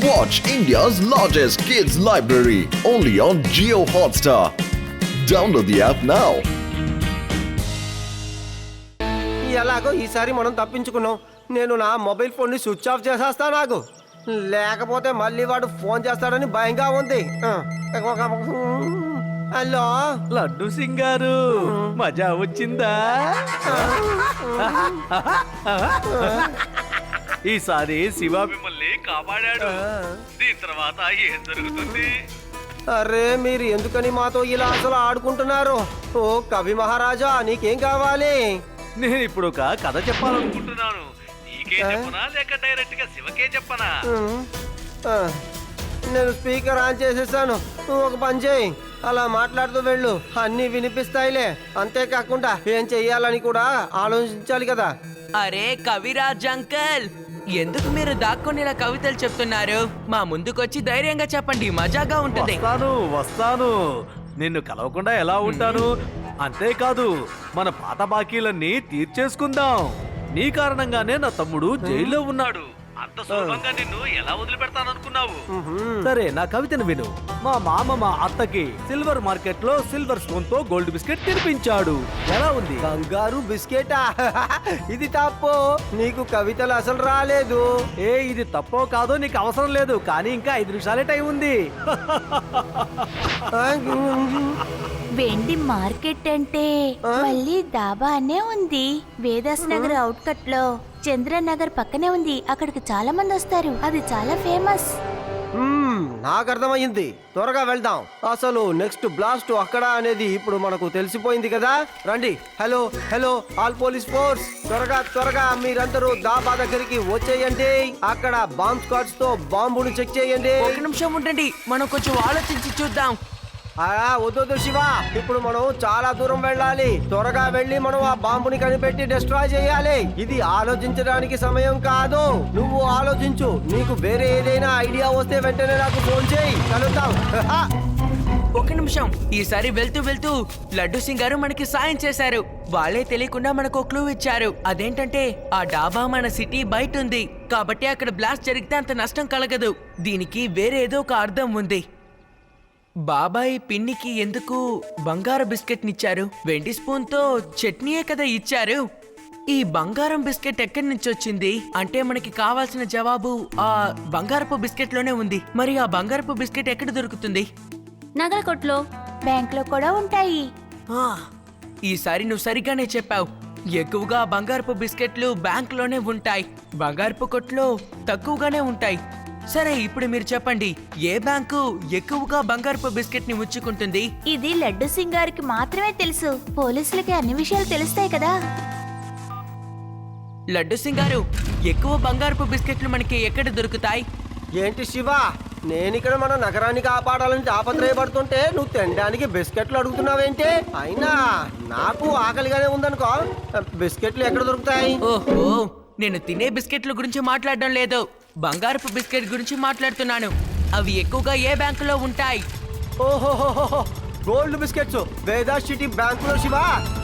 Watch India's largest kids library only on Jio Hotstar. Download the app now. ఎలాగో ఈసారి మనం తప్పించుకున్నాం. నేను నా మొబైల్ ఫోన్ని స్విచ్ ఆఫ్ చేసేస్తా. నాకు లేకపోతే మళ్ళీ వాడు ఫోన్ చేస్తాడని భయంగా ఉంది. హలో లడ్డు సింగారు, మజా వచ్చిందా? ఈసారి శివ మిమ్మల్ని కాపాడాడు. దీని తర్వాత ఏం జరుగుతుంది? అరే మీరు ఎందుకని మాతో ఇలా అసలు ఆడుకుంటున్నారు? ఓ కవి మహారాజా, నీకేం కావాలి? నేను ఇప్పుడు ఒక కథ చెప్పాలనుకుంటున్నాను. నీకే చెప్పనా లేక డైరెక్ట్ గా శివకే చెప్పనా? నేను స్పీకర్ ఆన్ చేసేసాను. నువ్వు ఒక పని చేయి, అలా మాట్లాడుతూ వెళ్ళు, అన్నీ వినిపిస్తాయిలే. అంతేకాకుండా ఏం చెయ్యాలని కూడా ఆలోచించాలి కదా. అరే కవిరాజ్ అంకల్, ఎందుకు మీరు దాక్కొని ఇలా కవితలు చెప్తున్నారు? మా ముందుకొచ్చి ధైర్యంగా చెప్పండి, మజాగా ఉంటుంది. వస్తాను. నిన్ను కలవకుండా ఎలా ఉంటాను? అంతేకాదు, మన పాత బాకీలన్నీ తీర్చేసుకుందాం. నీ కారణంగానే నా తమ్ముడు జైల్లో ఉన్నాడు. అంత సులభంగా నిన్ను ఎలా వదిలిపెడతాననుకున్నావు? సరే, నా కవితను విను. మా మామ మా అత్తకి సిల్వర్ మార్కెట్ లో సిల్వర్ స్పూన్ తో గోల్డ్ బిస్కెట్ తినిపించాడు. ఎలా ఉంది? కంగారు బిస్కెటా? ఇది తప్పు. నీకు కవితలు అసలు రాలేదు. ఇది తప్పో కాదో నీకు అవసరం లేదు, కానీ ఇంకా 5 నిమిషాలే టైం ఉంది. వెండి మార్కెట్ అంటే మళ్ళీ డాబా అనే ఉంది. వేదాస్ నగర్ అవుట్ కట్ లో చంద్రనగర్ పక్కనే ఉంది. అక్కడికి చాలా మంది వస్తారు, అది చాలా ఫేమస్. నాకు అర్థమైంది. త్వరగా వెళ్దాం. అసలు నెక్స్ట్ బ్లాస్ట్ అక్కడ అనేది ఇప్పుడు మనకు తెలిసిపోయింది కదా. రండి. Hello hello all police force, త్వరగా మీరందరూ దాబా దగ్గరికి వచ్చేయండి. అక్కడ బాంబ్ స్క్వాడ్స్ తో బాంబును చెక్ చేయండి. ఒక నిమిషం ఉండండి, మనం కొంచెం ఆలోచించి చూద్దాం. వద్దు శివ, ఇప్పుడు మనం చాలా దూరం వెళ్ళాలి. త్వరగా వెళ్ళి మనం ఆ బాంబుని కనిపెట్టి డిస్ట్రాయ్ చేయాలి. ఇది ఆలోచించడానికి సమయం కాదు. నువ్వు ఆలోచించు. నీకు వేరే ఏదైనా ఐడియా వస్తే వెంటనే నాకు ఫోన్ చేయి. కలుద్దాం. ఒక నిమిషం. ఈసారి వెళ్తూ వెళ్తూ లడ్డు సింగ్ గారు మనకి సాయం చేశారు. వాళ్ళే తెలియకుండా మనకు క్లూ ఇచ్చారు. అదేంటంటే ఆ డాబా మన సిటీ బయట ఉంది, కాబట్టి అక్కడ బ్లాస్ట్ జరిగితే అంత నష్టం కలగదు. దీనికి వేరే ఏదో ఒక అర్థం ఉంది. బాబాయ్ పిన్నికి ఎందుకు బంగారు బిస్కెట్ నిచ్చారు? వెండి స్పూన్ తో చట్నీయే కదా ఇచ్చారు. ఈ బంగారం బిస్కెట్ ఎక్కడి నుంచి వచ్చింది? అంటే మనకి కావాల్సిన జవాబు ఆ బంగారపు బిస్కెట్ లోనే ఉంది. మరి ఆ బంగారపు బిస్కెట్ ఎక్కడ దొరుకుతుంది? నగల కొట్లో, బ్యాంక్ లో కూడా ఉంటాయి. ఈసారి నువ్వు సరిగ్గానే చెప్పావు. ఎక్కువగా బంగారపు బిస్కెట్లు బ్యాంక్ లోనే ఉంటాయి, బంగారపు కొట్లో తక్కువగానే ఉంటాయి. సరే, ఇప్పుడు మీరు చెప్పండి, ఏ బ్యాంకు ఎక్కువగా బంగారపు బిస్కెట్ ని ముచ్చుకుంటుంది? ఇది లడ్డు సింగ్ గారికి మాత్రమే తెలుసు. పోలీసులకి అన్ని విషయాలు తెలుస్తాయి కదా. లడ్డు సింగ్ గారు, ఎక్కువ బంగారపు బిస్కెట్లు మనకి ఎక్కడ దొరుకుతాయి? ఏంటి శివ, నేనిక్కడ మన నగరాన్ని కాపాడాలని తాపత్రయపడుతుంటే నువ్వు తినడానికి బిస్కెట్లు అడుగుతున్నావేంటి? అయినా నాకు ఆకలిగానే ఉందనుకో. బిస్కెట్లు ఎక్కడ దొరుకుతాయి? ఓహో, నేను తినే బిస్కెట్ల గురించి మాట్లాడడం లేదు, బంగారపు బిస్కెట్ గురించి మాట్లాడుతున్నాను. అవి ఎక్కువగా ఏ బ్యాంకులో ఉంటాయి? ఓహోహోహో, గోల్డ్ బిస్కెట్స్ వేదాస్ సిటీ బ్యాంకులో శివ.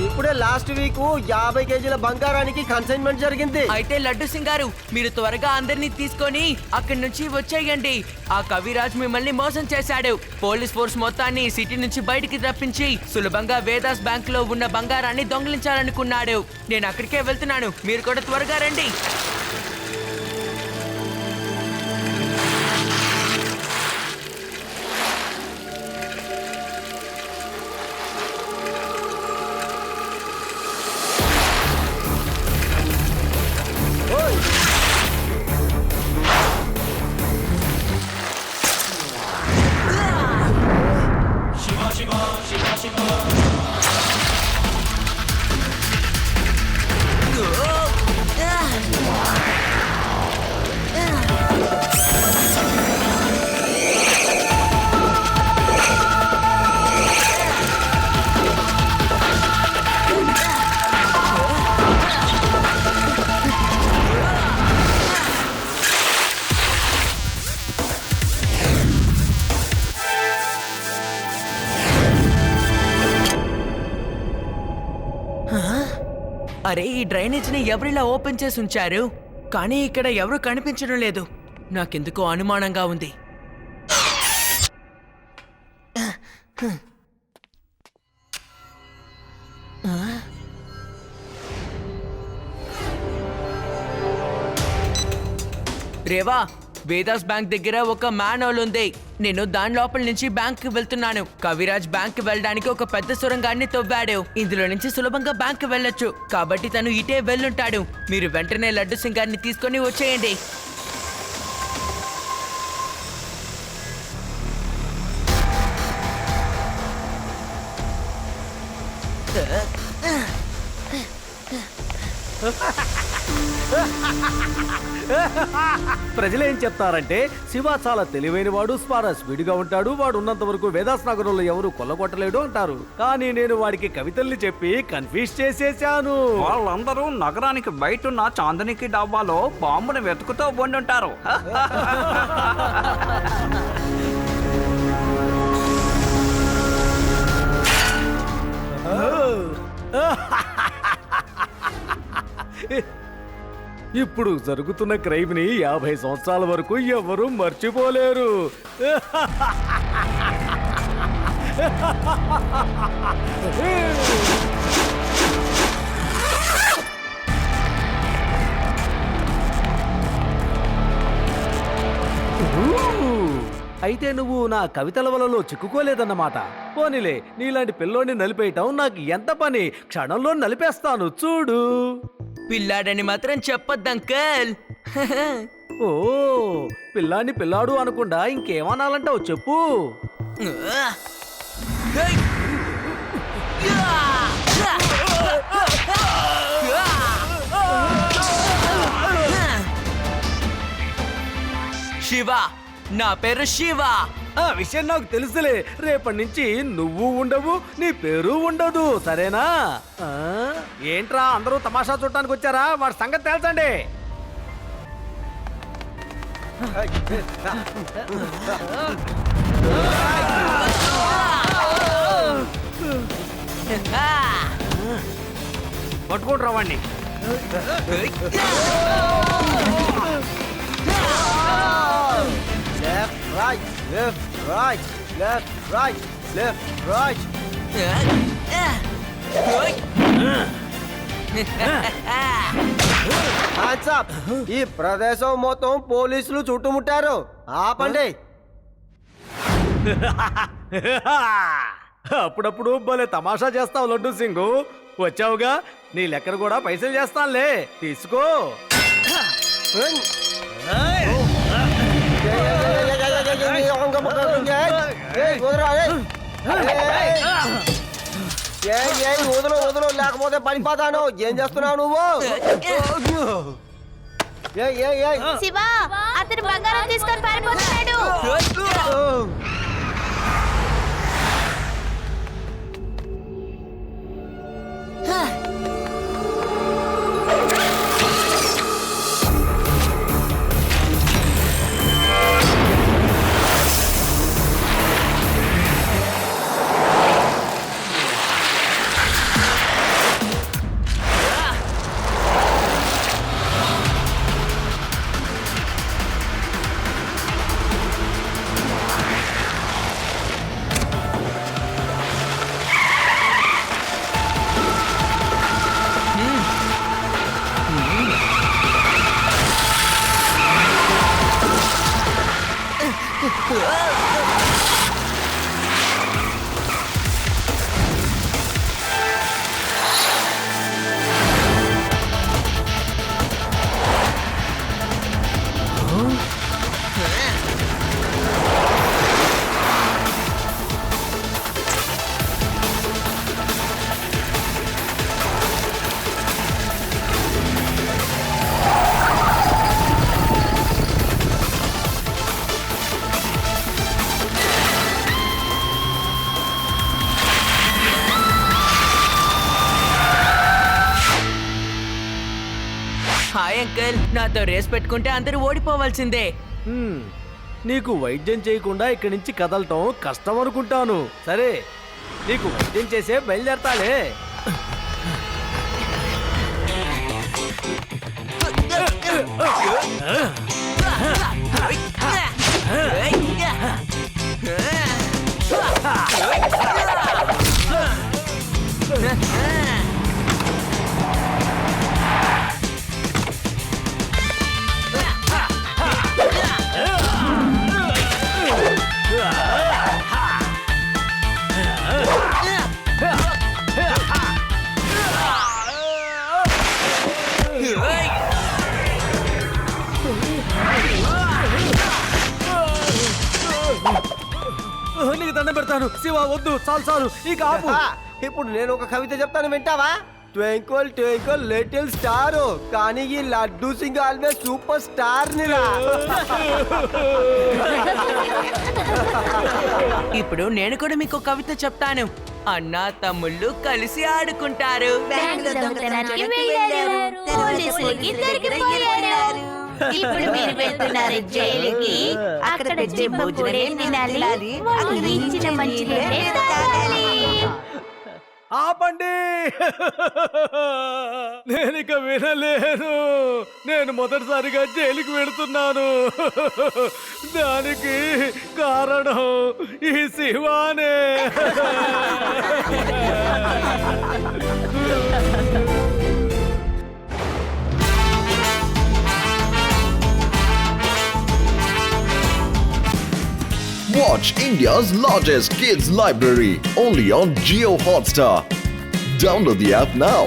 ఇప్పుడే లాస్ట్ వీక్ 50 కేజీల బంగారానికి కన్సైన్మెంట్ జరిగింది. అయితే లడ్డు సింగ్ గారు, మీరు త్వరగా అందరినీ తీసుకొని అక్కడి నుంచి వచ్చేయండి. ఆ కవిరాజ్ మిమ్మల్ని మోసం చేశాడు. పోలీస్ ఫోర్స్ మొత్తాన్ని సిటీ నుంచి బయటికి రప్పించి సులభంగా వేదాస్ బ్యాంక్ లో ఉన్న బంగారాన్ని దొంగిలించాలనుకున్నాడు. నేను అక్కడికే వెళ్తున్నాను, మీరు కూడా త్వరగా రండి. అరే, ఈ డ్రైనేజ్ ని ఎవరిలా ఓపెన్ చేసి ఉంచారు? కానీ ఇక్కడ ఎవరు కనిపించడం లేదు. నాకెందుకో అనుమానంగా ఉంది. రేవా, వేదాస్ బ్యాంక్ దగ్గర ఒక మ్యాన్హోల్ ఉంది. నేను దాని లోపల నుంచి బ్యాంక్ కి వెళ్తున్నాను. కవిరాజ్ బ్యాంక్ వెళ్ళడానికి ఒక పెద్ద సొరంగాన్ని తవ్వాడు. ఇందులో నుంచి సులభంగా బ్యాంక్ వెళ్ళొచ్చు. కాబట్టి తను ఇటే వెళ్ళుంటాడు. మీరు వెంటనే లడ్డు సింగాన్ని తీసుకొని వచ్చేయండి. ప్రజలు ఏం చెప్తారంటే శివ చాలా తెలివైన వాడు, స్పీడ్ గా ఉంటాడు, వాడు ఉన్నంత వరకు వేదాస్ నగరంలో ఎవరు కొల్లగొట్టలేడు అంటారు. కానీ నేను వాడికి కవితల్ని చెప్పి కన్ఫ్యూజ్ చేసేసాను. వాళ్ళందరూ నగరానికి బయట ఉన్న చాందనికి డాబాలో బాంబుని వెతుకుతూ ఉండుంటారు. ఇప్పుడు జరుగుతున్న క్రైమ్ ని 50 సంవత్సరాల వరకు ఎవరు మర్చిపోలేరు. అయితే నువ్వు నా కవితల వలలో చిక్కుకోలేదన్నమాట. పోనీలే, నీలాంటి పిల్లోని నలిపేయటం నాకు ఎంత పని. క్షణంలో నలిపేస్తాను చూడు. పిల్లాడని మాత్రం చెప్పొద్దు అంకల్. ఓ, పిల్లాన్ని పిల్లాడు అనకుండా ఇంకేమనాలంటావు చెప్పు. శివ, నా పేరు శివ. ఆ విషయం నాకు తెలుసులే. రేపటి నుంచి నువ్వు ఉండవు, నీ పేరు ఉండదు, సరేనా? ఏంట్రా అందరూ తమాషా చూడటానికి వచ్చారా? వాడి సంగతి తెలుసండి. పట్టుకుంటురా వాడిని. Left, right, left, right, left, right, left, right. Hands up. ఈ ప్రదేశం మొత్తం పోలీసులు చుట్టుముట్టారు. ఆపండి. అప్పుడప్పుడు భలే తమాషా చేస్తావు లడ్డు సింగు. వచ్చావుగా, నీ లెక్కను కూడా పైసలు చేస్తానులే, తీసుకో. వదులు వదులు, లేకపోతే పడిపోతాను. ఏం చేస్తున్నావు నువ్వు? శివ, అతను బంగారం తీసుకొని పారిపోతున్నాడు. హాయ్ అంకల్, నాతో రేస్ పెట్టుకుంటే అందరూ ఓడిపోవాల్సిందే. నీకు వైద్యం చేయకుండా ఇక్కడి నుంచి కదలటం కష్టం అనుకుంటాను. సరే, నీకు వైద్యం చేసే బయలుదేరతాలే. దండం పెడతాను శివ వద్దు చాలు చాలు ఇక ఆపు ఆ, ఇప్పుడు నేను ఒక కవిత చెప్తాను వింటావా? ట్వింకిల్ ట్వింకిల్ లిటిల్ స్టార్, కానీ ఈ Laddu Singh always super star నిరా. ఇప్పుడు నేను కూడా మీకు ఒక కవిత చెప్తాను. అన్నా తమ్ముళ్ళు కలిసి ఆడుకుంటారు. బ్యాంకులో దొంగతనానికి వెళ్ళారు, పోలీసులకి దొరికిపోయారు. ఇప్పుడు మీరు వెళ్తున్నారు జైలుకి. అక్కడ జిమ్మ కూడా తినాలి, వాళ్ళు ఇచ్చిన మంచి నీళ్ళే తాగాలి. ఆపండి నేను ఇక వినలేను. నేను మొదటిసారిగా జైలుకి వెళుతున్నాను. దానికి కారణం ఈ శివానే. Watch India's largest kids library only on Geo Hotstar. Download the app now.